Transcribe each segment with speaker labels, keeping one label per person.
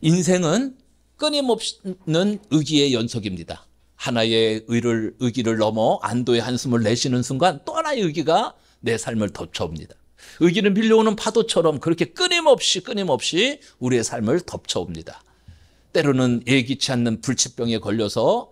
Speaker 1: 인생은 끊임없는 의기의 연속입니다. 하나의 의기를 넘어 안도의 한숨을 내쉬는 순간 또 하나의 의기가 내 삶을 덮쳐옵니다. 의기는 밀려오는 파도처럼 그렇게 끊임없이 우리의 삶을 덮쳐옵니다. 때로는 예기치 않는 불치병에 걸려서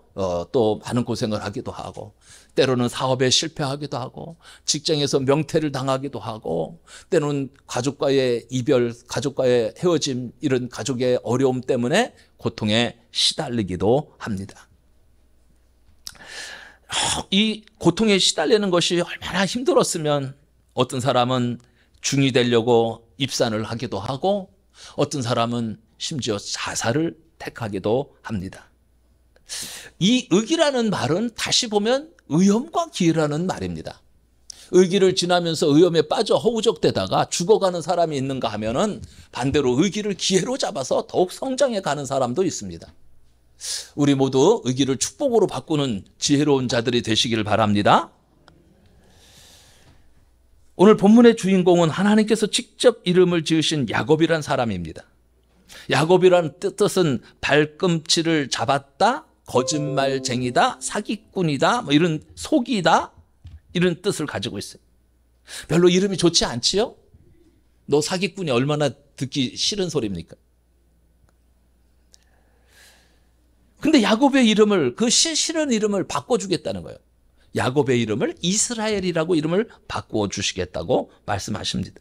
Speaker 1: 또 많은 고생을 하기도 하고, 때로는 사업에 실패하기도 하고, 직장에서 명퇴를 당하기도 하고, 때로는 가족과의 이별, 가족과의 헤어짐, 이런 가족의 어려움 때문에 고통에 시달리기도 합니다. 이 고통에 시달리는 것이 얼마나 힘들었으면 어떤 사람은 중이 되려고 입산을 하기도 하고, 어떤 사람은 심지어 자살을 택하기도 합니다. 이 의기라는 말은 다시 보면 의염과 기회라는 말입니다. 의기를 지나면서 의염에 빠져 허우적대다가 죽어가는 사람이 있는가 하면은 반대로 의기를 기회로 잡아서 더욱 성장해 가는 사람도 있습니다. 우리 모두 의기를 축복으로 바꾸는 지혜로운 자들이 되시기를 바랍니다. 오늘 본문의 주인공은 하나님께서 직접 이름을 지으신 야곱이란 사람입니다. 야곱이라는 뜻은 발꿈치를 잡았다, 거짓말쟁이다, 사기꾼이다, 뭐 이런 속이다, 이런 뜻을 가지고 있어요. 별로 이름이 좋지 않지요? 너 사기꾼이 얼마나 듣기 싫은 소리입니까? 근데 야곱의 이름을, 그 싫은 이름을 바꿔주겠다는 거예요. 야곱의 이름을 이스라엘이라고 이름을 바꿔주시겠다고 말씀하십니다.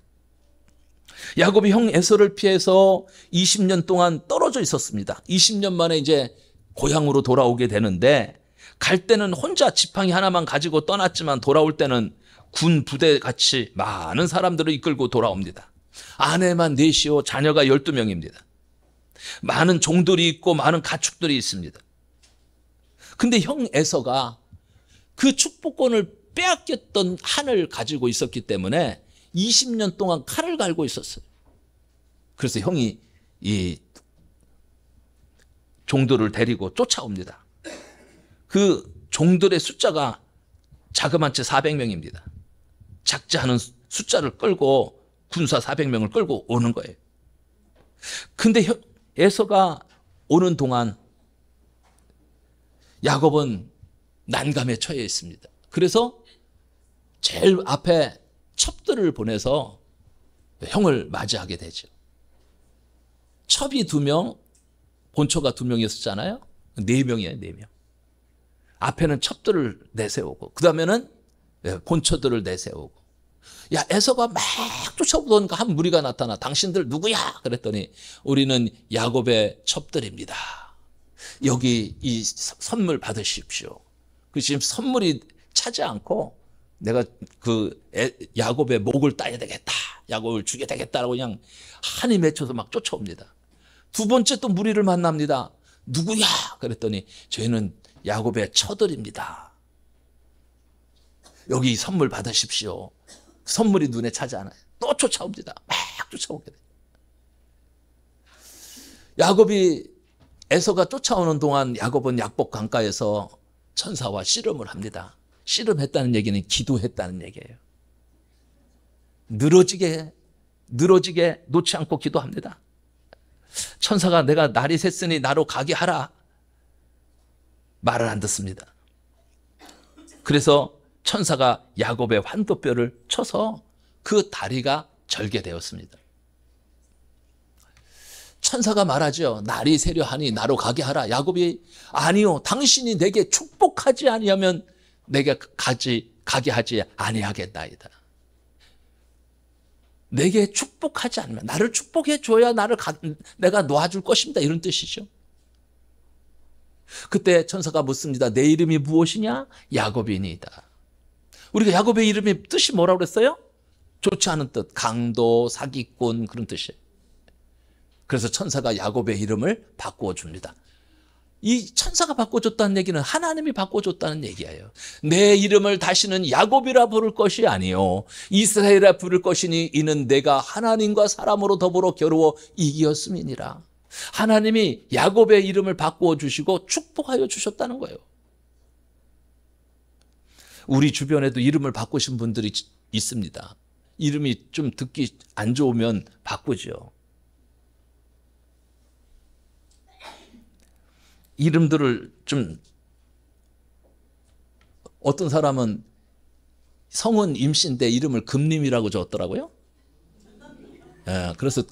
Speaker 1: 야곱이 형 에서를 피해서 20년 동안 떨어져 있었습니다. 20년 만에 이제 고향으로 돌아오게 되는데, 갈 때는 혼자 지팡이 하나만 가지고 떠났지만 돌아올 때는 군 부대 같이 많은 사람들을 이끌고 돌아옵니다. 아내만 넷이요, 자녀가 12명입니다. 많은 종들이 있고 많은 가축들이 있습니다. 근데 형 에서가 그 축복권을 빼앗겼던 한을 가지고 있었기 때문에 20년 동안 칼을 갈고 있었어요. 그래서 형이 이 종들을 데리고 쫓아옵니다. 그 종들의 숫자가 자그마치 400명입니다. 작지 않은 숫자를 끌고 군사 400명을 끌고 오는 거예요. 근데 에서가 오는 동안 야곱은 난감에 처해 있습니다. 그래서 제일 앞에 첩들을 보내서 형을 맞이하게 되죠. 첩이 2명, 본처가 2명이었잖아요. 4명이에요, 4명. 앞에는 첩들을 내세우고, 그 다음에는 본처들을 내세우고. 야, 에서가 막 쫓아오던가 한 무리가 나타나. 당신들 누구야? 그랬더니 우리는 야곱의 첩들입니다. 여기 이 선물 받으십시오. 그 지금 선물이 차지 않고 내가 그 야곱의 목을 따야 되겠다, 야곱을 죽여야 되겠다라고 그냥 한이 맺혀서 막 쫓아옵니다. 2번째 또 무리를 만납니다. 누구야? 그랬더니 저희는 야곱의 처들입니다. 여기 선물 받으십시오. 선물이 눈에 차지 않아요. 또 쫓아옵니다. 막 쫓아오게 돼요. 야곱이 에서가 쫓아오는 동안 야곱은 약복 강가에서 천사와 씨름을 합니다. 씨름했다는 얘기는 기도했다는 얘기예요. 늘어지게 놓지 않고 기도합니다. 천사가 내가 날이 샜으니 나로 가게 하라. 말을 안 듣습니다. 그래서 천사가 야곱의 환도뼈를 쳐서 그 다리가 절개되었습니다. 천사가 말하죠. 날이 새려하니 나로 가게 하라. 야곱이 아니요, 당신이 내게 축복하지 아니하면 내게 가게 하지 아니하겠나이다. 내게 축복하지 않으면, 나를 축복해 줘야 내가 놓아줄 것입니다. 이런 뜻이죠. 그때 천사가 묻습니다. 내 이름이 무엇이냐? 야곱이니이다. 우리가 야곱의 이름의 뜻이 뭐라고 그랬어요? 좋지 않은 뜻, 강도, 사기꾼, 그런 뜻이에요. 그래서 천사가 야곱의 이름을 바꾸어 줍니다. 이 천사가 바꿔줬다는 얘기는 하나님이 바꿔줬다는 얘기예요. 내 이름을 다시는 야곱이라 부를 것이 아니요 이스라엘이라 부를 것이니 이는 내가 하나님과 사람으로 더불어 겨루어 이기었음이니라. 하나님이 야곱의 이름을 바꾸어 주시고 축복하여 주셨다는 거예요. 우리 주변에도 이름을 바꾸신 분들이 있습니다. 이름이 좀 듣기 안 좋으면 바꾸죠. 이름들을 좀, 어떤 사람은 성은 임씨인데 이름을 금림이라고 줬더라고요. 예, 그래서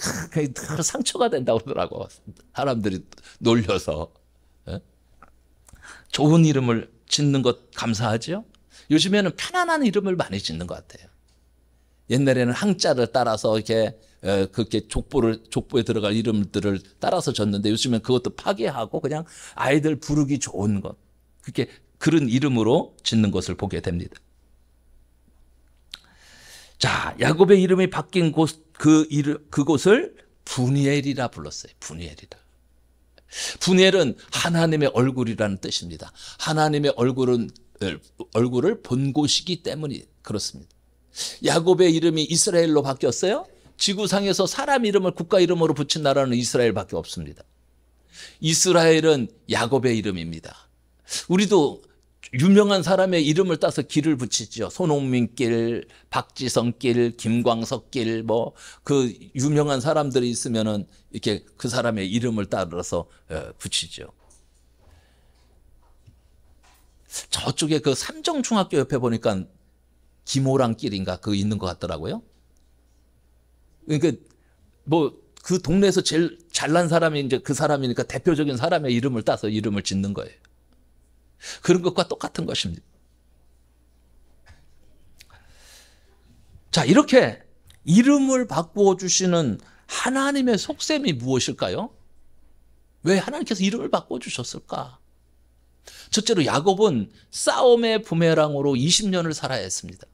Speaker 1: 상처가 된다고 그러더라고. 사람들이 놀려서. 예? 좋은 이름을 짓는 것 감사하죠? 요즘에는 편안한 이름을 많이 짓는 것 같아요. 옛날에는 항자를 따라서 이렇게 그렇게 족보에 들어갈 이름들을 따라서 졌는데 요즘엔 그것도 파괴하고 그냥 아이들 부르기 좋은 것, 그렇게 그런 이름으로 짓는 것을 보게 됩니다. 자, 야곱의 이름이 바뀐 그곳을 분이엘이라 불렀어요. 분이엘이라. 분이엘은 하나님의 얼굴이라는 뜻입니다. 하나님의 얼굴을 본 곳이기 때문이 그렇습니다. 야곱의 이름이 이스라엘로 바뀌었어요. 지구상에서 사람 이름을 국가 이름으로 붙인 나라는 이스라엘밖에 없습니다. 이스라엘은 야곱의 이름입니다. 우리도 유명한 사람의 이름을 따서 길을 붙이죠. 손흥민길, 박지성길, 김광석길, 뭐 그 유명한 사람들이 있으면은 이렇게 그 사람의 이름을 따라서 붙이죠. 저쪽에 그 삼정중학교 옆에 보니까 김호랑길인가 그거 있는 것 같더라고요. 그러니까 뭐 그 동네에서 제일 잘난 사람이 이제 그 사람이니까 대표적인 사람의 이름을 따서 이름을 짓는 거예요. 그런 것과 똑같은 것입니다. 자, 이렇게 이름을 바꾸어 주시는 하나님의 속셈이 무엇일까요? 왜 하나님께서 이름을 바꾸어 주셨을까? 첫째로 야곱은 싸움의 부메랑으로 20년을 살아야 했습니다.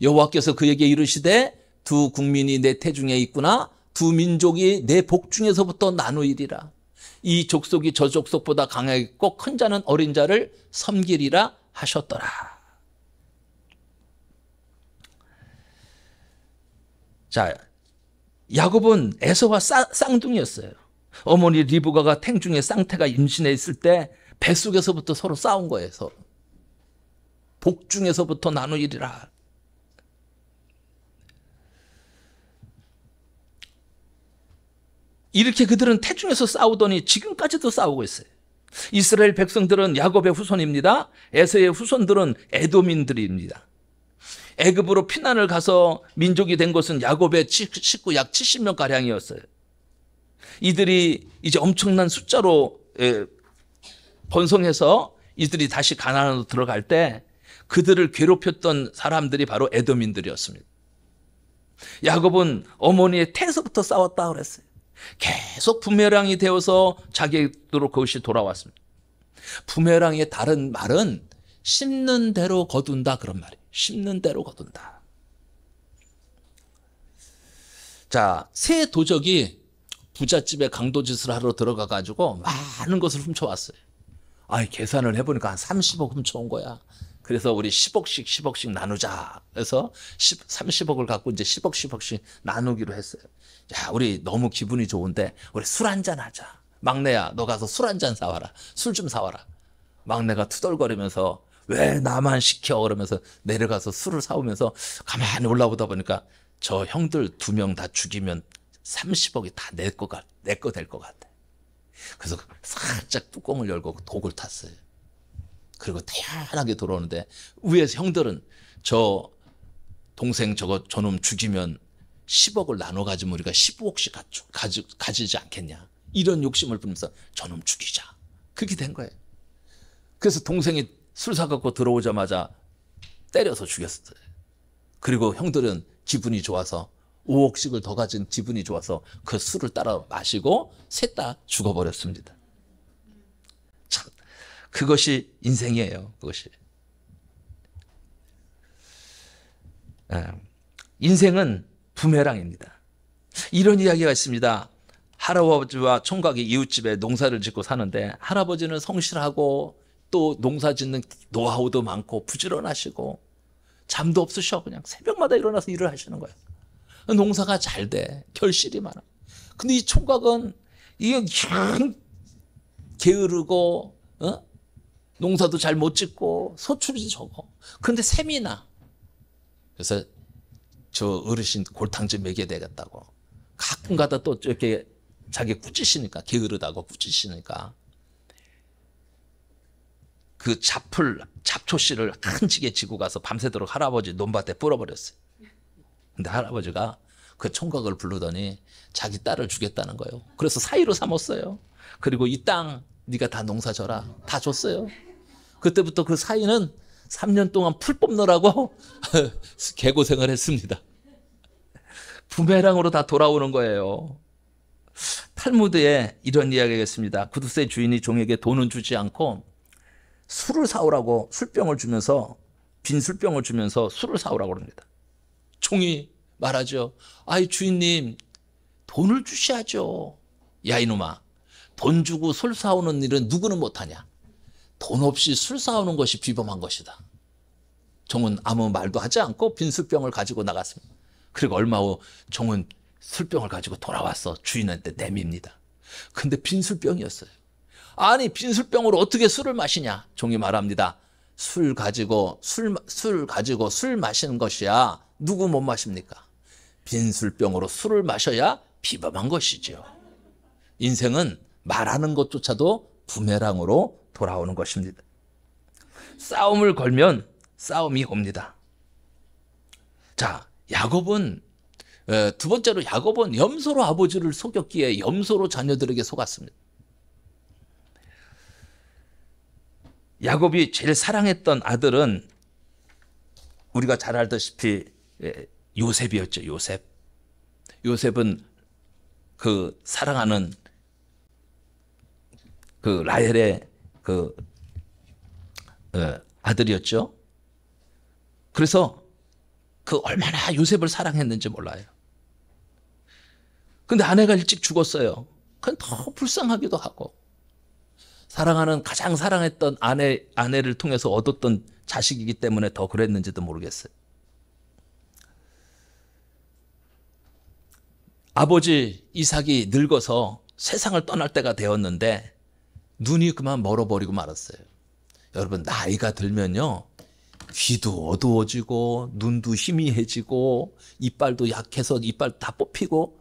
Speaker 1: 여호와께서 그에게 이르시되 두 국민이 내 태중에 있구나. 두 민족이 내 복중에서부터 나누이리라. 이 족속이 저 족속보다 강하겠고 큰 자는 어린 자를 섬기리라 하셨더라. 자, 야곱은 에서와 쌍둥이였어요. 어머니 리브가가 탱중에 쌍태가 임신해 있을 때 뱃속에서부터 서로 싸운 거예요. 서로. 복중에서부터 나누이리라. 이렇게 그들은 태중에서 싸우더니 지금까지도 싸우고 있어요. 이스라엘 백성들은 야곱의 후손입니다. 에서의 후손들은 에돔인들입니다. 애굽으로 피난을 가서 민족이 된 것은 야곱의 식구 약 70명 가량이었어요. 이들이 이제 엄청난 숫자로 번성해서 이들이 다시 가나안으로 들어갈 때 그들을 괴롭혔던 사람들이 바로 에돔인들이었습니다. 야곱은 어머니의 태에서부터 싸웠다 그랬어요. 계속 부메랑이 되어서 자기에게로 그것이 돌아왔습니다. 부메랑의 다른 말은 심는 대로 거둔다 그런 말이에요. 심는 대로 거둔다. 자, 새 도적이 부잣집에 강도짓을 하러 들어가 가지고 많은 것을 훔쳐왔어요. 계산을 해보니까 한 30억 훔쳐온 거야. 그래서 우리 10억씩 나누자. 그래서 30억을 갖고 이제 10억씩 나누기로 했어요. 야, 우리 너무 기분이 좋은데 우리 술 한잔 하자. 막내야, 너 가서 술 한잔 사와라. 술 좀 사와라. 막내가 투덜거리면서 왜 나만 시켜? 그러면서 내려가서 술을 사오면서 가만히 올라보다 보니까 저 형들 2명 다 죽이면 30억이 다 내 거 될 것 같아. 그래서 살짝 뚜껑을 열고 독을 탔어요. 그리고 태연하게 돌아오는데 위에서 형들은 저 동생 저놈 죽이면 10억을 나눠 가지면 우리가 15억씩 가지지 않겠냐. 이런 욕심을 부리면서 저놈 죽이자. 그렇게 된 거예요. 그래서 동생이 술 사갖고 들어오자마자 때려서 죽였어요. 그리고 형들은 기분이 좋아서 5억씩을 더 가진 기분이 좋아서 그 술을 따라 마시고 셋 다 죽어버렸습니다. 참, 그것이 인생이에요. 그것이. 인생은 부메랑입니다. 이런 이야기가 있습니다. 할아버지와 총각이 이웃집에 농사를 짓고 사는데 할아버지는 성실하고 또 농사 짓는 노하우도 많고 부지런하시고 잠도 없으셔. 그냥 새벽마다 일어나서 일을 하시는 거예요. 농사가 잘 돼. 결실이 많아. 근데 이 총각은 이게 그냥 게으르고 농사도 잘 못 짓고 소출이 적어. 그런데 샘이 나. 그래서 저 어르신 골탕 좀 먹여야 되겠다고. 가끔 가다 또 이렇게 자기 꾸짖으니까, 게으르다고 꾸짖으니까 그 잡초씨를 한 지게 지고 가서 밤새도록 할아버지 논밭에 뿌려버렸어요. 근데 할아버지가 그 총각을 부르더니 자기 딸을 주겠다는 거예요. 그래서 사위로 삼았어요. 그리고 이 땅 네가 다 농사져라 다 줬어요. 그때부터 그 사위는 3년 동안 풀 뽑느라고 개고생을 했습니다. 부메랑으로 다 돌아오는 거예요. 탈무드에 이런 이야기가 있습니다. 구두쇠 주인이 종에게 돈은 주지 않고 술을 사오라고 술병을 주면서 빈 술병을 주면서 술을 사오라고 합니다. 종이 말하죠. 아이 주인님 돈을 주셔야죠. 야 이놈아 돈 주고 술 사오는 일은 누구는 못하냐. 돈 없이 술 사오는 것이 비범한 것이다. 종은 아무 말도 하지 않고 빈 술병을 가지고 나갔습니다. 그리고 얼마 후 종은 술병을 가지고 돌아와서 주인한테 내밉니다. 근데 빈 술병이었어요. 아니 빈 술병으로 어떻게 술을 마시냐. 종이 말합니다. 술 가지고 술 마시는 것이야 누구 못 마십니까? 빈 술병으로 술을 마셔야 비범한 것이죠. 인생은 말하는 것조차도 부메랑으로 돌아오는 것입니다. 싸움을 걸면 싸움이 옵니다. 자, 야곱은 두 번째로 야곱은 염소로 아버지를 속였기에 염소로 자녀들에게 속았습니다. 야곱이 제일 사랑했던 아들은 우리가 잘 알다시피 요셉이었죠. 요셉은 그 사랑하는 그 라헬의 그 아들이었죠. 그래서 그 얼마나 요셉을 사랑했는지 몰라요. 근데 아내가 일찍 죽었어요. 그건 더 불쌍하기도 하고 사랑하는 가장 사랑했던 아내를 통해서 얻었던 자식이기 때문에 더 그랬는지도 모르겠어요. 아버지 이삭이 늙어서 세상을 떠날 때가 되었는데 눈이 그만 멀어버리고 말았어요. 여러분 나이가 들면요 귀도 어두워지고 눈도 희미해지고 이빨도 약해서 이빨 다 뽑히고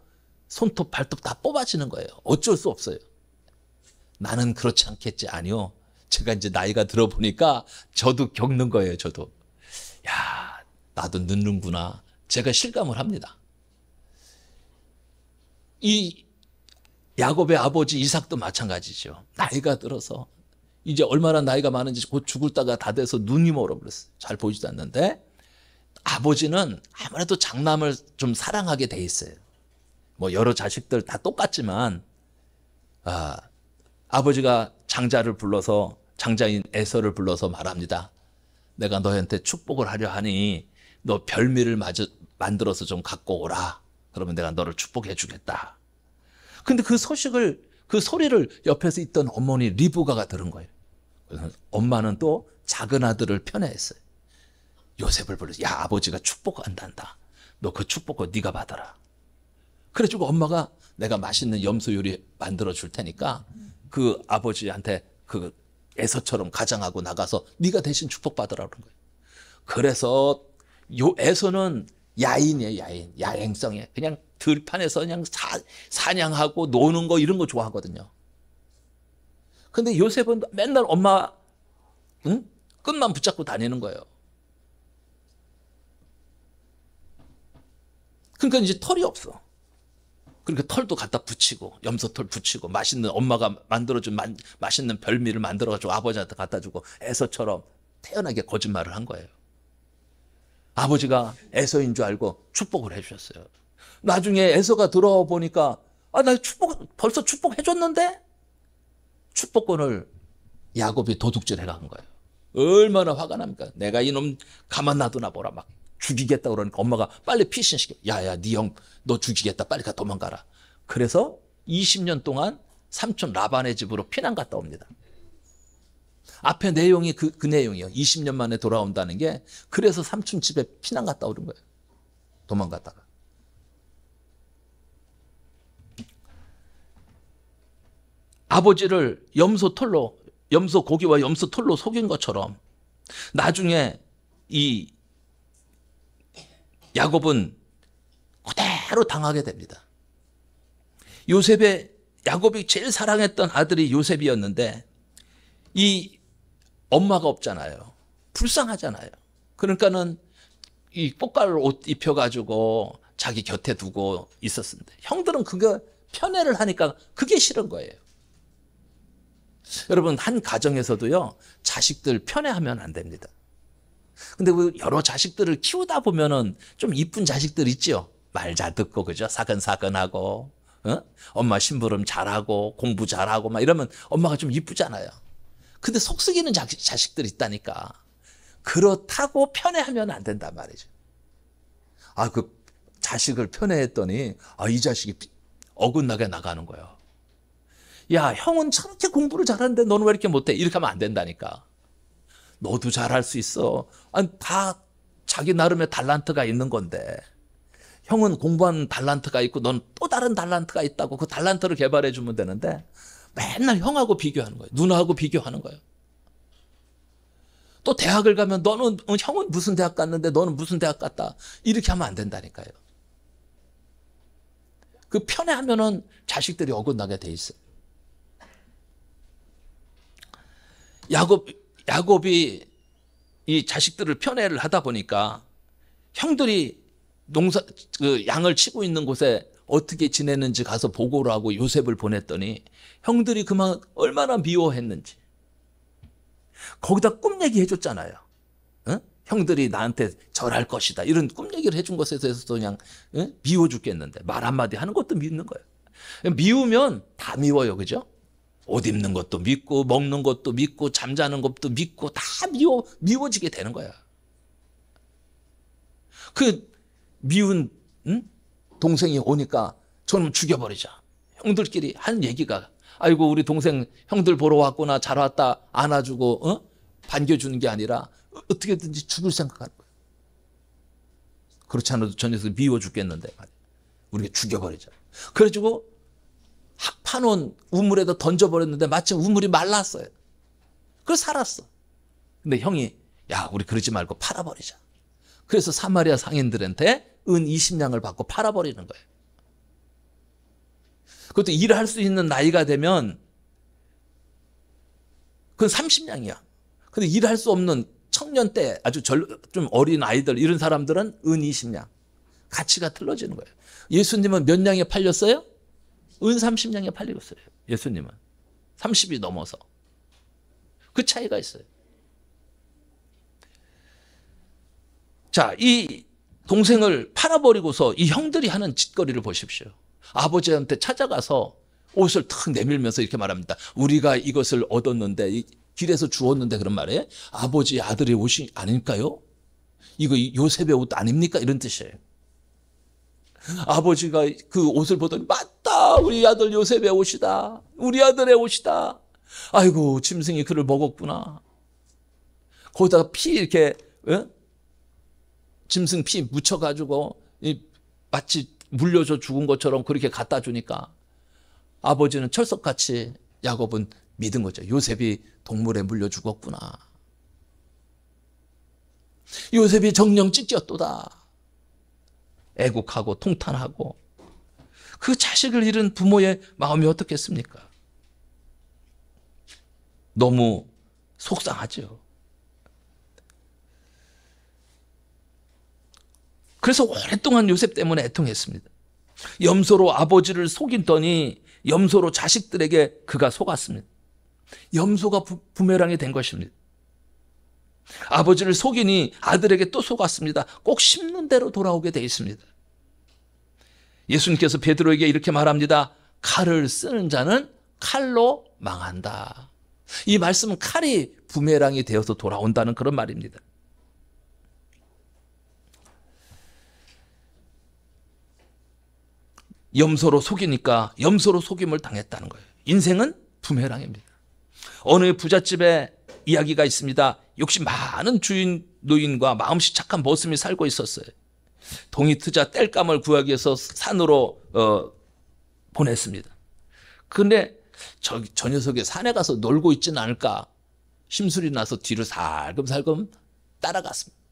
Speaker 1: 손톱 발톱 다 뽑아지는 거예요. 어쩔 수 없어요. 나는 그렇지 않겠지. 아니요. 제가 이제 나이가 들어보니까 저도 겪는 거예요. 저도. 야, 나도 늙는구나. 제가 실감을 합니다. 이 야곱의 아버지 이삭도 마찬가지죠. 나이가 들어서 이제 얼마나 나이가 많은지 곧 죽을 때가 다 돼서 눈이 멀어버렸어요. 잘 보이지도 않는데 아버지는 아무래도 장남을 좀 사랑하게 돼 있어요. 뭐 여러 자식들 다 똑같지만 아버지가 장자인 에서를 불러서 말합니다. 내가 너한테 축복을 하려 하니 너 별미를 만들어서 좀 갖고 오라. 그러면 내가 너를 축복해 주겠다. 근데 그 소리를 옆에서 있던 어머니 리브가가 들은 거예요. 그래서 엄마는 또 작은 아들을 편애했어요. 요셉을 불러서 야 아버지가 축복한단다. 너 그 축복을 네가 받아라. 그래가지고 엄마가 내가 맛있는 염소 요리 만들어 줄 테니까 그 아버지한테 그 에서처럼 가장하고 나가서 네가 대신 축복받으라 그런 거예요. 그래서 에서는 야인이에요. 야행성이에요. 그냥 들판에서 그냥 사냥하고 노는 거 이런 거 좋아하거든요. 근데 요셉은 맨날 엄마 끝만 붙잡고 다니는 거예요. 그러니까 이제 털이 없어. 그러니까 털도 갖다 붙이고 염소털 붙이고 맛있는 엄마가 만들어준 맛있는 별미를 만들어가지고 아버지한테 갖다 주고 에서처럼 태연하게 거짓말을 한 거예요. 아버지가 에서인 줄 알고 축복을 해주셨어요. 나중에 에서가 들어와 보니까 나 벌써 축복해줬는데 축복권을 야곱이 도둑질해 간 거예요. 얼마나 화가 납니까? 내가 이놈 가만 놔두나 보라 막 죽이겠다 그러니까 엄마가 빨리 피신시켜. 야야 네 형 너 죽이겠다 빨리 가 도망가라. 그래서 20년 동안 삼촌 라반의 집으로 피난 갔다 옵니다. 앞에 내용이 그 내용이에요. 20년 만에 돌아온다는 게 그래서 삼촌 집에 피난 갔다 오는 거예요. 도망갔다가. 아버지를 염소 고기와 염소 털로 속인 것처럼 나중에 이 야곱은 그대로 당하게 됩니다. 야곱이 제일 사랑했던 아들이 요셉이었는데 이 엄마가 없잖아요. 불쌍하잖아요. 그러니까는 이 꽃갈 옷 입혀가지고 자기 곁에 두고 있었는데 형들은 그거 편애를 하니까 그게 싫은 거예요. 여러분, 한 가정에서도요, 자식들 편애하면 안 됩니다. 근데 그 여러 자식들을 키우다 보면은 좀 이쁜 자식들 있죠. 말 잘 듣고, 그죠? 사근사근하고, 엄마 심부름 잘하고, 공부 잘하고, 막 이러면 엄마가 좀 이쁘잖아요. 근데 속썩이는 자식들이 있다니까. 그렇다고 편애하면 안 된단 말이죠. 그 자식을 편애했더니, 이 자식이 어긋나게 나가는 거예요. 야, 형은 저렇게 공부를 잘하는데 너는 왜 이렇게 못해? 이렇게 하면 안 된다니까. 너도 잘할 수 있어. 다 자기 나름의 달란트가 있는 건데. 형은 공부하는 달란트가 있고 넌 또 다른 달란트가 있다고 그 달란트를 개발해 주면 되는데 맨날 형하고 비교하는 거예요. 누나하고 비교하는 거예요. 또 대학을 가면 너는 형은 무슨 대학 갔는데 너는 무슨 대학 갔다. 이렇게 하면 안 된다니까요. 그 편애하면은 자식들이 어긋나게 돼 있어요. 야곱이 이 자식들을 편애를 하다 보니까 형들이 양을 치고 있는 곳에 어떻게 지내는지 가서 보고를 하고 요셉을 보냈더니 형들이 그만 얼마나 미워했는지. 거기다 꿈 얘기 해줬잖아요. 형들이 나한테 절할 것이다. 이런 꿈 얘기를 해준 것에 대해서도 그냥 미워 죽겠는데 말 한마디 하는 것도 믿는 거예요. 미우면 다 미워요. 그죠? 옷 입는 것도 믿고 먹는 것도 믿고 잠자는 것도 믿고 다 미워지게 되는 거야. 그 미운 동생이 오니까 저놈 죽여버리자. 형들끼리 한 얘기가 아이고 우리 동생 형들 보러 왔구나 잘 왔다 안아주고 반겨주는 게 아니라 어떻게든지 죽을 생각하는 거야. 그렇지 않아도 저 녀석 미워 죽겠는데 우리가 죽여버리자. 그래가지고 파놓은 우물에다 던져버렸는데 마침 우물이 말랐어요. 그래서 살았어. 근데 형이 야 우리 그러지 말고 팔아버리자. 그래서 사마리아 상인들한테 은 20냥을 받고 팔아버리는 거예요. 그것도 일할 수 있는 나이가 되면 그건 30냥이야. 근데 일할 수 없는 청년 때 아주 좀 어린 아이들 이런 사람들은 은 20냥. 가치가 틀어지는 거예요. 예수님은 몇 냥에 팔렸어요? 은 30냥에 팔리고 있어요. 예수님은 30이 넘어서 그 차이가 있어요. 자, 이 동생을 팔아버리고서 이 형들이 하는 짓거리를 보십시오. 아버지한테 찾아가서 옷을 탁 내밀면서 이렇게 말합니다. 우리가 이것을 얻었는데 길에서 주웠는데 그런 말에 아버지 아들의 옷이 아닐까요? 이거 요셉의 옷 아닙니까? 이런 뜻이에요. 아버지가 그 옷을 보더니 맞다 우리 아들 요셉의 옷이다. 우리 아들의 옷이다. 아이고 짐승이 그를 먹었구나. 거기다가 피 이렇게 짐승 피 묻혀가지고 마치 물려줘 죽은 것처럼 그렇게 갖다 주니까 아버지는 철석같이 야곱은 믿은 거죠. 요셉이 동물에 물려 죽었구나. 요셉이 정령 찢겼도다. 애국하고 통탄하고 그 자식을 잃은 부모의 마음이 어떻겠습니까? 너무 속상하죠. 그래서 오랫동안 요셉 때문에 애통했습니다. 염소로 아버지를 속이더니 염소로 자식들에게 그가 속았습니다. 염소가 부메랑이 된 것입니다. 아버지를 속이니 아들에게 또 속았습니다. 꼭 심는 대로 돌아오게 돼 있습니다. 예수님께서 베드로에게 이렇게 말합니다. 칼을 쓰는 자는 칼로 망한다. 이 말씀은 칼이 부메랑이 되어서 돌아온다는 그런 말입니다. 염소로 속이니까 염소로 속임을 당했다는 거예요. 인생은 부메랑입니다. 어느 부잣집에 이야기가 있습니다. 욕심 많은 주인 노인과 마음씨 착한 머슴이 살고 있었어요. 동이 트자 땔감을 구하기 위해서 산으로 보냈습니다. 그런데 저 녀석이 산에 가서 놀고 있지는 않을까 심술이 나서 뒤로 살금살금 따라갔습니다.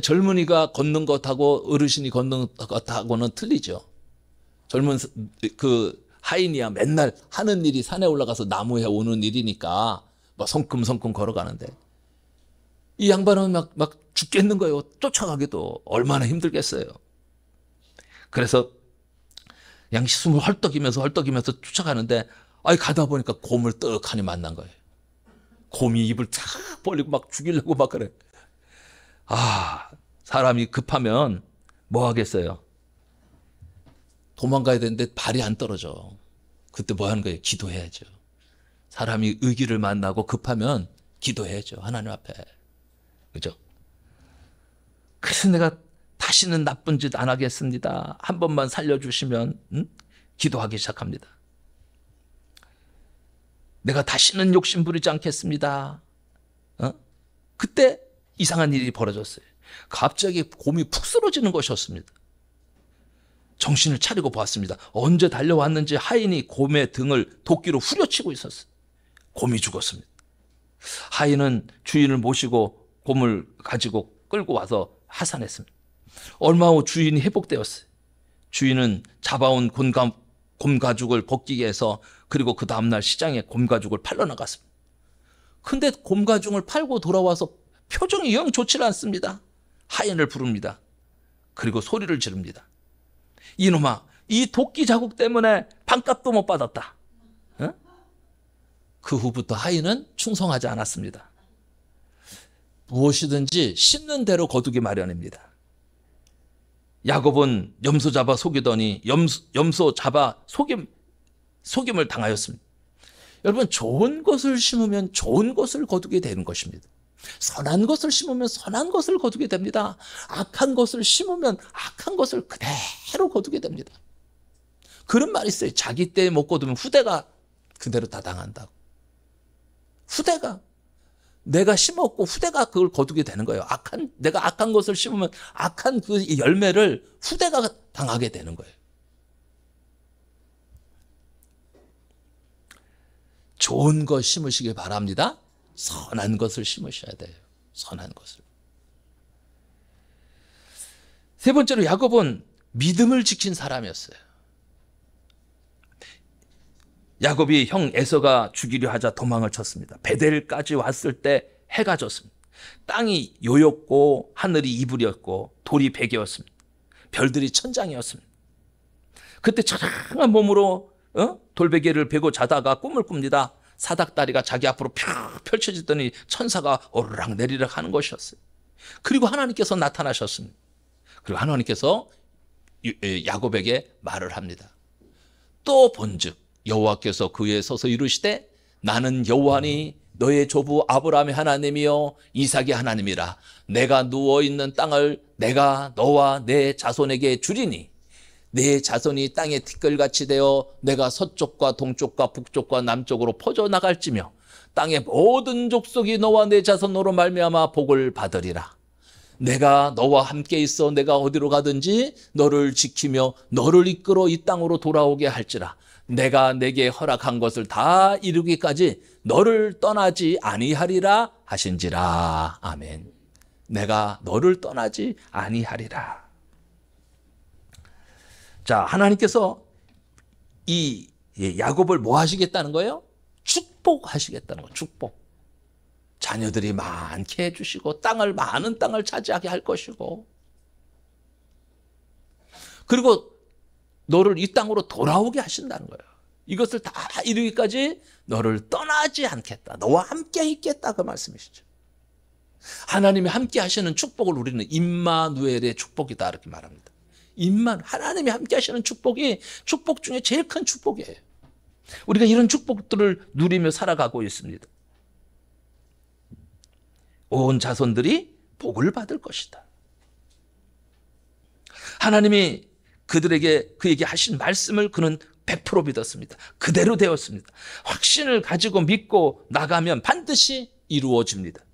Speaker 1: 젊은이가 걷는 것하고 어르신이 걷는 것하고는 틀리죠. 젊은 그 하인이야 맨날 하는 일이 산에 올라가서 나무에 오는 일이니까 뭐 성큼성큼 걸어가는데 이 양반은 막 죽겠는 거예요. 쫓아가기도 얼마나 힘들겠어요. 그래서 양시 숨을 헐떡이면서 쫓아가는데 가다 보니까 곰을 떡하니 만난 거예요. 곰이 입을 탁 벌리고 막 죽이려고 막 그래. 사람이 급하면 뭐 하겠어요? 도망가야 되는데 발이 안 떨어져. 그때 뭐 하는 거예요? 기도해야죠. 사람이 의기를 만나고 급하면 기도해야죠. 하나님 앞에. 그죠? 그래서 내가 다시는 나쁜 짓 안 하겠습니다. 한 번만 살려주시면 기도하기 시작합니다. 내가 다시는 욕심 부리지 않겠습니다. 그때 이상한 일이 벌어졌어요. 갑자기 곰이 푹 쓰러지는 것이었습니다. 정신을 차리고 보았습니다. 언제 달려왔는지 하인이 곰의 등을 도끼로 후려치고 있었어요. 곰이 죽었습니다. 하인은 주인을 모시고 곰을 가지고 끌고 와서 하산했습니다. 얼마 후 주인이 회복되었어요. 주인은 잡아온 곰 가죽을 벗기게 해서 그리고 그 다음날 시장에 곰 가죽을 팔러 나갔습니다. 근데 곰 가죽을 팔고 돌아와서 표정이 영 좋지 않습니다. 하인을 부릅니다. 그리고 소리를 지릅니다. 이놈아, 이 도끼 자국 때문에 반값도 못 받았다. 그 후부터 하인은 충성하지 않았습니다. 무엇이든지 심는 대로 거두기 마련입니다. 야곱은 염소 잡아 속이더니 염소 잡아 속임을 당하였습니다. 여러분, 좋은 것을 심으면 좋은 것을 거두게 되는 것입니다. 선한 것을 심으면 선한 것을 거두게 됩니다. 악한 것을 심으면 악한 것을 그대로 거두게 됩니다. 그런 말이 있어요. 자기 때에 못 거두면 후대가 그대로 다 당한다고. 후대가 내가 심었고 후대가 그걸 거두게 되는 거예요. 내가 악한 것을 심으면 악한 그 열매를 후대가 당하게 되는 거예요. 좋은 것 심으시길 바랍니다. 선한 것을 심으셔야 돼요. 선한 것을. 세 번째로 야곱은 믿음을 지킨 사람이었어요. 야곱이 형 에서가 죽이려 하자 도망을 쳤습니다. 베델까지 왔을 때 해가 졌습니다. 땅이 요였고 하늘이 이불이었고 돌이 베개였습니다. 별들이 천장이었습니다. 그때 처량한 몸으로 돌베개를 베고 자다가 꿈을 꿉니다. 사닥다리가 자기 앞으로 펼쳐지더니 천사가 오르락 내리락 하는 것이었어요. 그리고 하나님께서 나타나셨습니다. 그리고 하나님께서 야곱에게 말을 합니다. 또 본즉 여호와께서 그에 서서 이르시되 나는 여호와니 너의 조부 아브라함의 하나님이요 이삭의 하나님이라. 내가 누워있는 땅을 내가 너와 내 자손에게 주리니 내 자손이 땅의 티끌같이 되어 내가 서쪽과 동쪽과 북쪽과 남쪽으로 퍼져나갈지며 땅의 모든 족속이 너와 내 자손으로 말미암아 복을 받으리라. 내가 너와 함께 있어 내가 어디로 가든지 너를 지키며 너를 이끌어 이 땅으로 돌아오게 할지라. 내가 내게 허락한 것을 다 이루기까지 너를 떠나지 아니하리라 하신지라. 아멘. 내가 너를 떠나지 아니하리라. 자, 하나님께서 이 야곱을 뭐 하시겠다는 거예요? 축복하시겠다는 거예요. 축복. 자녀들이 많게 해주시고 많은 땅을 차지하게 할 것이고, 그리고 너를 이 땅으로 돌아오게 하신다는 거예요. 이것을 다 이루기까지 너를 떠나지 않겠다. 너와 함께 있겠다. 그 말씀이시죠. 하나님이 함께 하시는 축복을 우리는 임마누엘의 축복이다 이렇게 말합니다. 하나님이 함께 하시는 축복이 축복 중에 제일 큰 축복이에요. 우리가 이런 축복들을 누리며 살아가고 있습니다. 온 자손들이 복을 받을 것이다. 하나님이 그에게 하신 말씀을 그는 100% 믿었습니다. 그대로 되었습니다. 확신을 가지고 믿고 나가면 반드시 이루어집니다.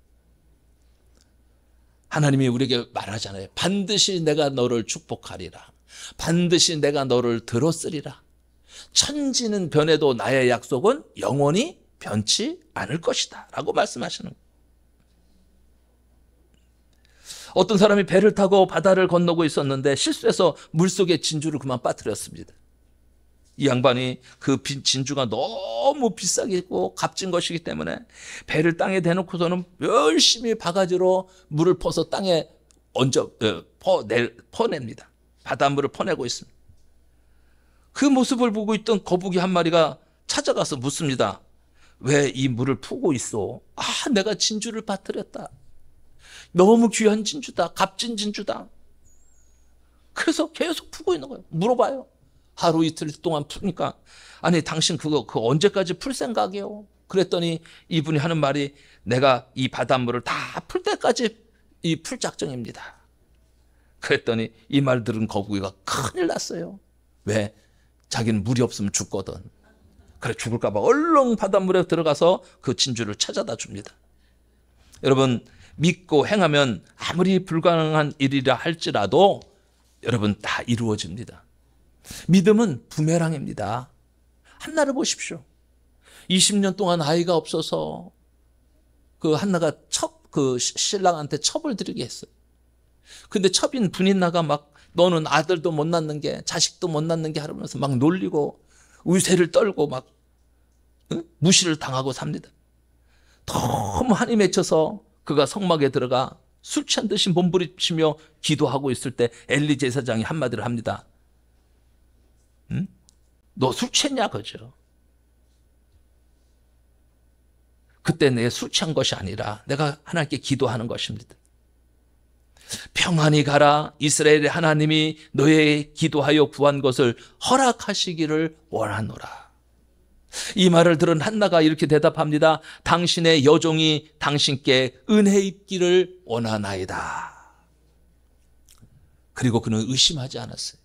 Speaker 1: 하나님이 우리에게 말하잖아요. 반드시 내가 너를 축복하리라. 반드시 내가 너를 들었으리라. 천지는 변해도 나의 약속은 영원히 변치 않을 것이다 라고 말씀하시는 거예요. 어떤 사람이 배를 타고 바다를 건너고 있었는데 실수해서 물속에 진주를 그만 빠뜨렸습니다. 이 양반이 그 진주가 너무 너무 비싸고 값진 것이기 때문에 배를 땅에 대놓고서는 열심히 바가지로 물을 퍼서 땅에 퍼냅니다. 바닷물을 퍼내고 있습니다. 그 모습을 보고 있던 거북이 한 마리가 찾아가서 묻습니다. 왜 이 물을 푸고 있어? 내가 진주를 빠뜨렸다. 너무 귀한 진주다. 값진 진주다. 그래서 계속 푸고 있는 거예요. 물어봐요. 하루 이틀 동안 푸니까 아니 당신 그거 언제까지 풀 생각이에요? 그랬더니 이분이 하는 말이 내가 이 바닷물을 다 풀 때까지 이 풀 작정입니다. 그랬더니 이 말 들은 거북이가 큰일 났어요. 왜? 자기는 물이 없으면 죽거든. 그래 죽을까 봐 얼른 바닷물에 들어가서 그 진주를 찾아다 줍니다. 여러분 믿고 행하면 아무리 불가능한 일이라 할지라도 여러분 다 이루어집니다. 믿음은 부메랑입니다. 한나를 보십시오. 20년 동안 아이가 없어서 그 한나가 그 신랑한테 첩을 들이게 했어요. 근데 첩인 분인나가 막 너는 아들도 못 낳는 게 자식도 못 낳는 게 하면서 막 놀리고 우세를 떨고 막 무시를 당하고 삽니다. 너무 한이 맺혀서 그가 성막에 들어가 술 취한 듯이 몸부림치며 기도하고 있을 때 엘리 제사장이 한마디를 합니다. 너 술 취했냐 그죠? 그때 내 술 취한 것이 아니라 내가 하나님께 기도하는 것입니다. 평안히 가라. 이스라엘의 하나님이 너의 기도하여 구한 것을 허락하시기를 원하노라. 이 말을 들은 한나가 이렇게 대답합니다. 당신의 여종이 당신께 은혜 입기를 원하나이다. 그리고 그는 의심하지 않았어요.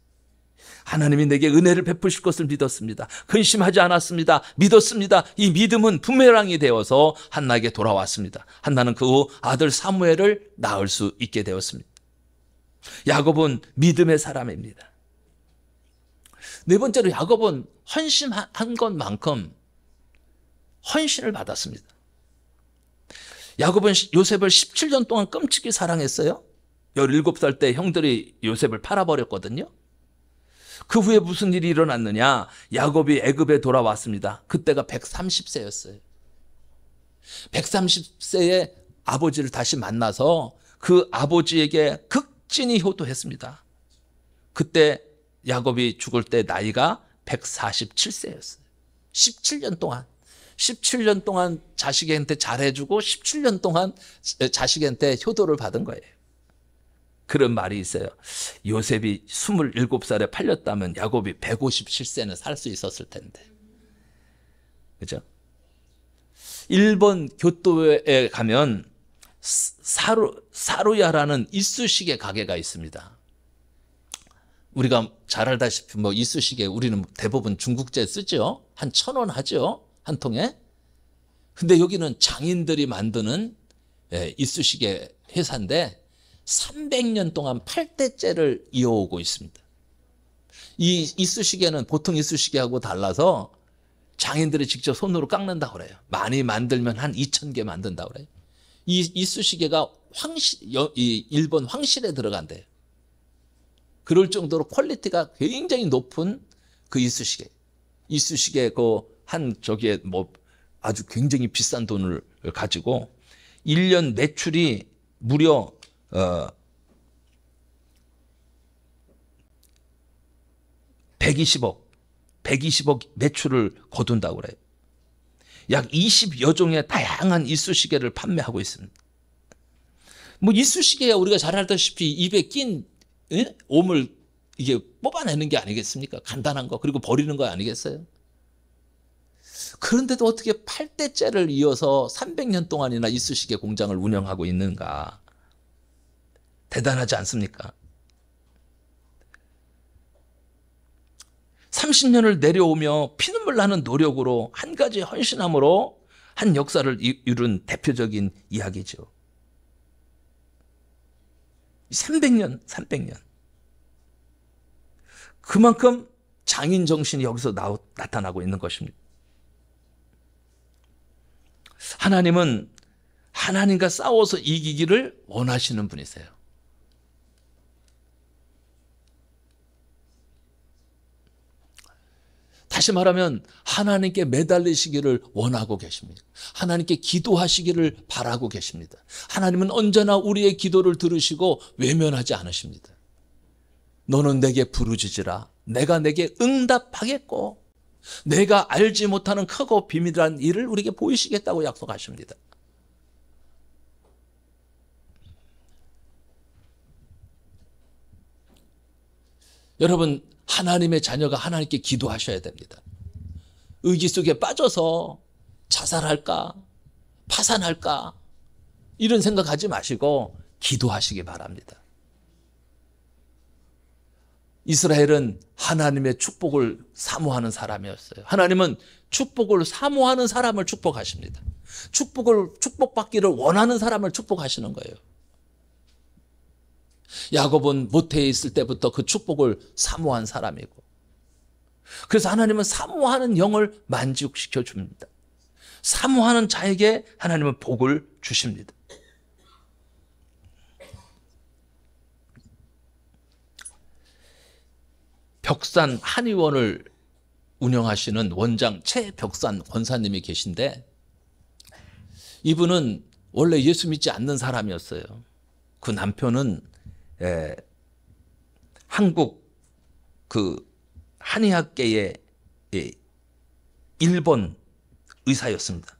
Speaker 1: 하나님이 내게 은혜를 베푸실 것을 믿었습니다. 근심하지 않았습니다. 믿었습니다. 이 믿음은 부메랑이 되어서 한나에게 돌아왔습니다. 한나는 그 후 아들 사무엘을 낳을 수 있게 되었습니다. 야곱은 믿음의 사람입니다. 네 번째로 야곱은 헌신한 것만큼 헌신을 받았습니다. 야곱은 요셉을 17년 동안 끔찍이 사랑했어요. 17살 때 형들이 요셉을 팔아버렸거든요. 그 후에 무슨 일이 일어났느냐? 야곱이 애굽에 돌아왔습니다. 그때가 130세였어요. 130세에 아버지를 다시 만나서 그 아버지에게 극진히 효도했습니다. 그때 야곱이 죽을 때 나이가 147세였어요. 17년 동안 자식한테 잘해주고 17년 동안 자식한테 효도를 받은 거예요. 그런 말이 있어요. 요셉이 27살에 팔렸다면 야곱이 157세는 살 수 있었을 텐데. 그죠? 일본 교토에 가면 사루야라는 이쑤시개 가게가 있습니다. 우리가 잘 알다시피 이쑤시개 우리는 대부분 중국제 쓰죠. 한 1,000원 하죠. 한 통에. 근데 여기는 장인들이 만드는 이쑤시개 회사인데 300년 동안 8대째를 이어오고 있습니다. 이 이쑤시개는 보통 이쑤시개하고 달라서 장인들이 직접 손으로 깎는다고 그래요. 많이 만들면 한 2,000개 만든다고 그래요. 이 이쑤시개가 일본 황실에 들어간대요. 그럴 정도로 퀄리티가 굉장히 높은 그 이쑤시개. 이쑤시개 저기에 아주 굉장히 비싼 돈을 가지고 1년 매출이 무려 120억 매출을 거둔다고 그래요. 약 20여 종의 다양한 이쑤시개를 판매하고 있습니다. 이쑤시개야 우리가 잘 알다시피 입에 낀 옴을 이게 뽑아내는 게 아니겠습니까? 간단한 거 그리고 버리는 거 아니겠어요? 그런데도 어떻게 8대째를 이어서 300년 동안이나 이쑤시개 공장을 운영하고 있는가? 대단하지 않습니까? 30년을 내려오며 피눈물 나는 노력으로 한 가지 헌신함으로 한 역사를 이룬 대표적인 이야기죠. 300년. 그만큼 장인 정신이 여기서 나타나고 있는 것입니다. 하나님은 하나님과 싸워서 이기기를 원하시는 분이세요. 다시 말하면 하나님께 매달리시기를 원하고 계십니다. 하나님께 기도하시기를 바라고 계십니다. 하나님은 언제나 우리의 기도를 들으시고 외면하지 않으십니다. 너는 내게 부르짖으라. 내가 내게 응답하겠고 내가 알지 못하는 크고 비밀한 일을 우리에게 보이시겠다고 약속하십니다. 여러분, 하나님의 자녀가 하나님께 기도하셔야 됩니다. 의기 속에 빠져서 자살할까, 파산할까 이런 생각하지 마시고 기도하시기 바랍니다. 이스라엘은 하나님의 축복을 사모하는 사람이었어요. 하나님은 축복을 사모하는 사람을 축복하십니다. 축복받기를 원하는 사람을 축복하시는 거예요. 야곱은 모태에 있을 때부터 그 축복을 사모한 사람이고, 그래서 하나님은 사모하는 영을 만족시켜 줍니다. 사모하는 자에게 하나님은 복을 주십니다. 벽산 한의원을 운영하시는 원장 최벽산 권사님이 계신데, 이분은 원래 예수 믿지 않는 사람이었어요. 그 남편은 한국 그 한의학계의 1번 의사였습니다.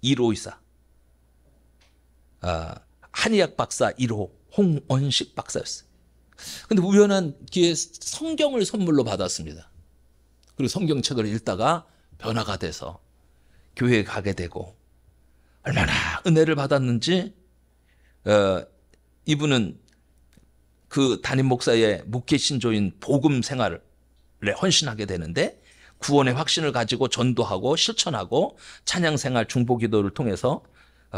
Speaker 1: 1호 의사. 한의학 박사 1호 홍원식 박사였어요. 근데 우연한 기회에 성경을 선물로 받았습니다. 그리고 성경책을 읽다가 변화가 돼서 교회에 가게 되고, 얼마나 은혜를 받았는지 이분은 그 담임 목사의 목회 신조인 복음 생활에 헌신하게 되는데, 구원의 확신을 가지고 전도하고 실천하고 찬양 생활, 중보 기도를 통해서,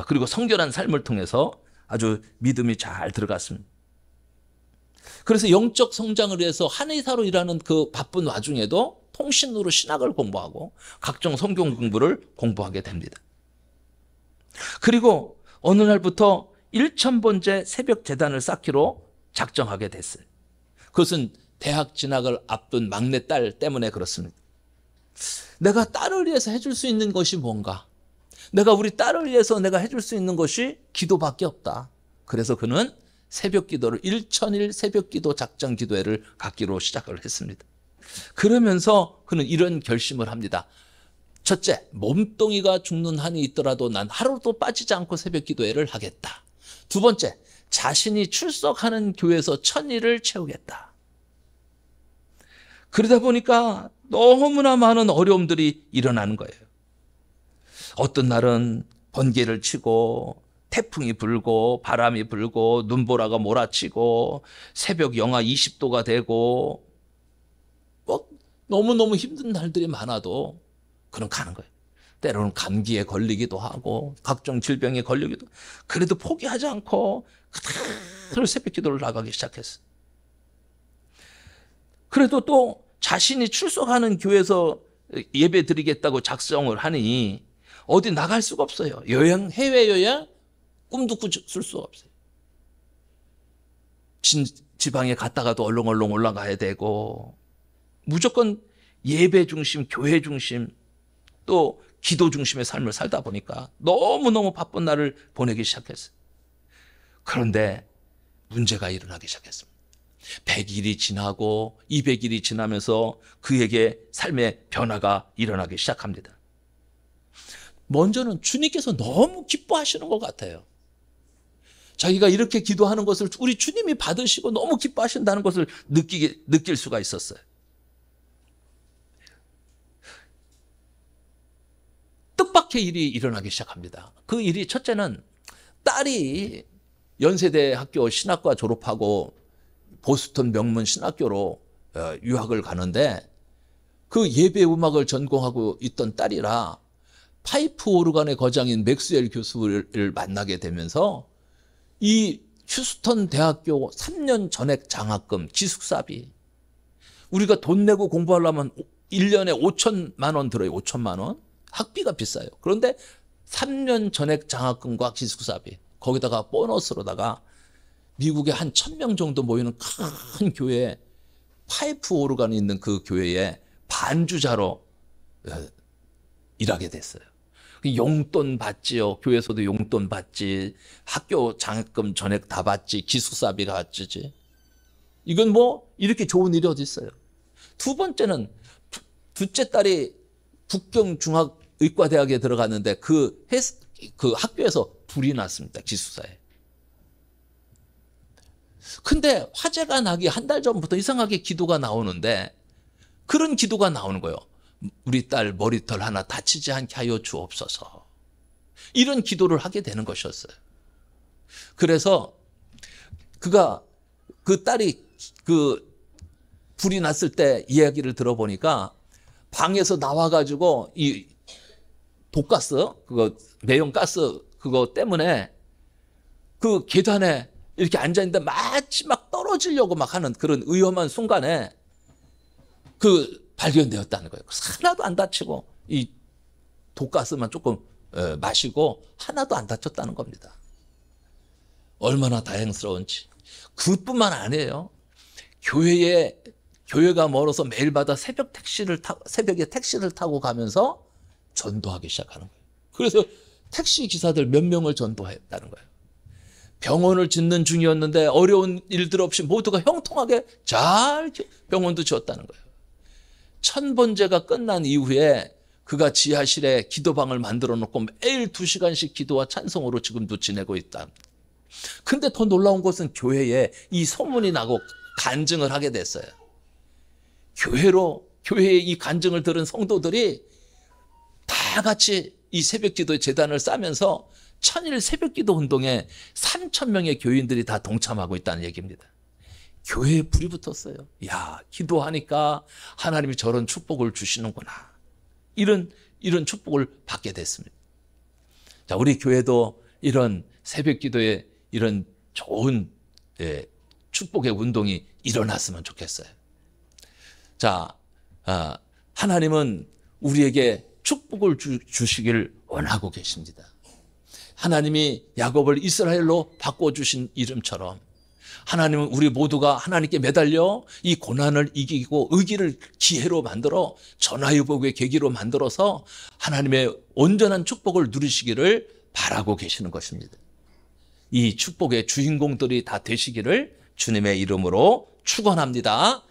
Speaker 1: 그리고 성결한 삶을 통해서 아주 믿음이 잘 들어갔습니다. 그래서 영적 성장을 위해서 한의사로 일하는 그 바쁜 와중에도 통신으로 신학을 공부하고 각종 성경 공부를 공부하게 됩니다. 그리고 어느 날부터 1000번째 새벽 제단을 쌓기로 작정하게 됐어요. 그것은 대학 진학을 앞둔 막내딸 때문에 그렇습니다. 내가 딸을 위해서 해줄 수 있는 것이 뭔가? 내가 우리 딸을 위해서 내가 해줄 수 있는 것이 기도밖에 없다. 그래서 그는 새벽 기도를 1000일 새벽 기도 작정 기도회를 갖기로 시작을 했습니다. 그러면서 그는 이런 결심을 합니다. 첫째, 몸뚱이가 죽는 한이 있더라도 난 하루도 빠지지 않고 새벽 기도회를 하겠다. 두 번째, 자신이 출석하는 교회에서 1000일을 채우겠다. 그러다 보니까 너무나 많은 어려움들이 일어나는 거예요. 어떤 날은 번개를 치고 태풍이 불고 바람이 불고 눈보라가 몰아치고 새벽 영하 20도가 되고 너무너무 힘든 날들이 많아도 그는 가는 거예요. 때로는 감기에 걸리기도 하고 각종 질병에 걸리기도, 그래도 포기하지 않고 그대로 새벽 기도를 나가기 시작했어요. 그래도 또 자신이 출석하는 교회에서 예배 드리겠다고 작정을 하니 어디 나갈 수가 없어요. 여행, 해외여행 꿈도 꾸을 수가 없어요. 지방에 갔다가도 얼렁얼렁 올라가야 되고, 무조건 예배 중심, 교회 중심, 또 기도 중심의 삶을 살다 보니까 너무너무 바쁜 날을 보내기 시작했어요. 그런데 문제가 일어나기 시작했습니다. 100일이 지나고 200일이 지나면서 그에게 삶의 변화가 일어나기 시작합니다. 먼저는 주님께서 너무 기뻐하시는 것 같아요. 자기가 이렇게 기도하는 것을 우리 주님이 받으시고 너무 기뻐하신다는 것을 느낄 수가 있었어요. 뜻밖의 일이 일어나기 시작합니다. 그 일이, 첫째는 딸이 연세대 학교 신학과 졸업하고 보스턴 명문 신학교로 유학을 가는데, 그 예배 음악을 전공하고 있던 딸이라 파이프 오르간의 거장인 맥스웰 교수를 만나게 되면서 이 휴스턴 대학교 3년 전액 장학금, 기숙사비, 우리가 돈 내고 공부하려면 1년에 5천만 원 들어요. 5천만 원. 학비가 비싸요. 그런데 3년 전액 장학금과 기숙사비, 거기다가 보너스로다가 미국에 한 1000명 정도 모이는 큰 교회에, 파이프 오르간이 있는 그 교회에 반주자로 일하게 됐어요. 용돈 받지요. 교회에서도 용돈 받지. 학교 장학금 전액 다 받지. 기숙사비가 받지. 이건 뭐 이렇게 좋은 일이 어디 있어요. 두 번째는 둘째 딸이 북경중학의과대학에 들어갔는데 그 학교에서 불이 났습니다. 기숙사에. 근데 화재가 나기 한 달 전부터 이상하게 기도가 나오는데 그런 기도가 나오는 거예요. 우리 딸 머리털 하나 다치지 않게 하여 주옵소서. 이런 기도를 하게 되는 것이었어요. 그래서 그 딸이 불이 났을 때 이야기를 들어보니까 방에서 나와가지고 이 독가스, 매연가스 그거 때문에 그 계단에 이렇게 앉아있는데 마치 막 떨어지려고 막 하는 그런 위험한 순간에 발견되었다는 거예요. 그래서 하나도 안 다치고 이 독가스만 조금 마시고 하나도 안 다쳤다는 겁니다. 얼마나 다행스러운지. 그뿐만 아니에요. 교회가 멀어서 매일마다 새벽에 택시를 타고 가면서 전도하기 시작하는 거예요. 그래서 택시 기사들 몇 명을 전도했다는 거예요. 병원을 짓는 중이었는데 어려운 일들 없이 모두가 형통하게 잘 병원도 지었다는 거예요. 천번제가 끝난 이후에 그가 지하실에 기도방을 만들어 놓고 매일 2시간씩 기도와 찬송으로 지금도 지내고 있다. 근데 더 놀라운 것은 교회에 이 소문이 나고 간증을 하게 됐어요. 교회에 이 간증을 들은 성도들이 다 같이 이 새벽기도의 재단을 싸면서 천일 새벽기도 운동에 3,000명의 교인들이 다 동참하고 있다는 얘기입니다. 교회에 불이 붙었어요. 야, 기도하니까 하나님이 저런 축복을 주시는구나. 이런 축복을 받게 됐습니다. 자, 우리 교회도 이런 새벽기도에 이런 좋은 축복의 운동이 일어났으면 좋겠어요. 자, 하나님은 우리에게 축복을 주시기를 원하고 계십니다. 하나님이 야곱을 이스라엘로 바꿔주신 이름처럼 하나님은 우리 모두가 하나님께 매달려 이 고난을 이기고 의기를 기회로 만들어 전화위복의 계기로 만들어서 하나님의 온전한 축복을 누리시기를 바라고 계시는 것입니다. 이 축복의 주인공들이 다 되시기를 주님의 이름으로 축원합니다.